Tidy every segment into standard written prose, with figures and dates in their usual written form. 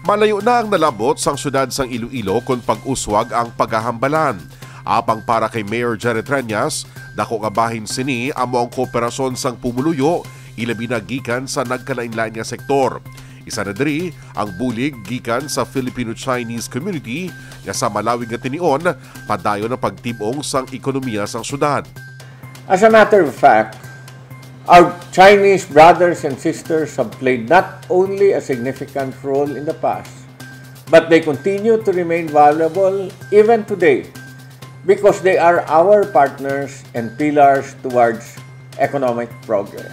Malayo na ang nalabot sang syudad sang Iloilo kung pag-uswag ang paghahambalan. Apang para kay Mayor Jerry Trenas, dako nga bahin sini amo ang kooperasyon sang pumuluyo ilabi na gikan sa nagkalain-lain nga sektor. Isa na diri ang bulig gikan sa Fil-Chinese Community nga sa malawig nga tinion padayon ang pagtibong sang ekonomiya sang syudad. As a matter of fact, our Chinese brothers and sisters have played not only a significant role in the past, but they continue to remain valuable even today because they are our partners and pillars towards economic progress.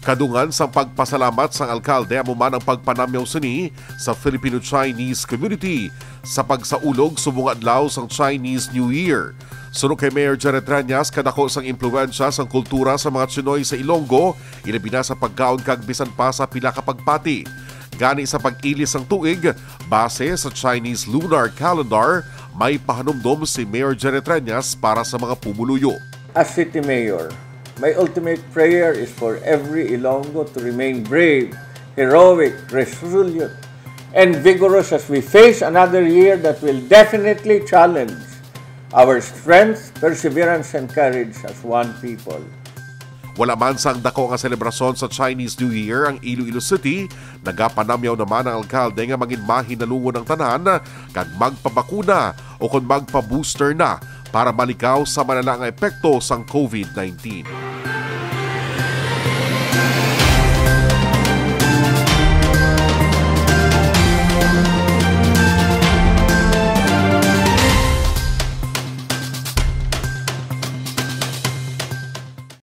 Kadungan sang pagpasalamat sang alkalde amo man ang pagpanamyaw sini sa Filipino-Chinese Community sa pagsaulog subong adlaw sang Chinese New Year. Sunod kay Mayor Jerry Trenas, kadako sang impluwensya sang kultura sa mga Chinoy sa Ilonggo, ilabi na sa pagkaon kag bisan pa sa pila ka pagpati. Gani sa pag-ilis sang tuig, base sa Chinese lunar calendar, may pahanumdom si Mayor Jerry Trenas para sa mga pumuluyo. As City Mayor, my ultimate prayer is for every Ilonggo to remain brave, heroic, resolute, and vigorous as we face another year that will definitely challenge our strength, perseverance, and courage as one people. Wala man sang dako nga selebrasyon sa Chinese New Year ang Iloilo City, nagapanamyaw naman ang alkalde nga mangin mahinalungon ang tanan kag magpabakuna o kung magpa-booster na para malikaw sa malala nga epekto sang COVID-19.